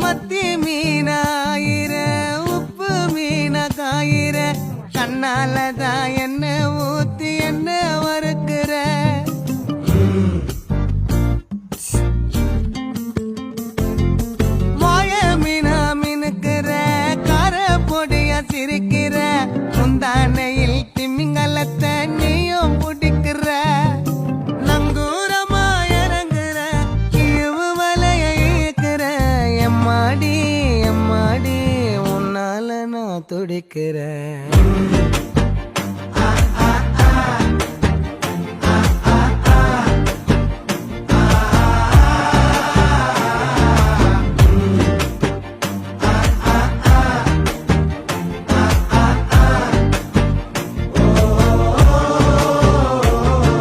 மத்தி மீனாயிர உப்பு மீன காயிர கண்ணாலதான் என்ன ஊத்தி என்ன வறுக்கிற மாய மீனா மினுக்கிற கார பொடிய சிரிக்கிற முந்தானையில் திமிங்கலத்தை நீயும் பிடிக்கிற நங்கூரமா இறங்குற இவு வலைய இழுக்கிற எம்மாடி எம்மாடி உன்னால நான் துடிக்கிற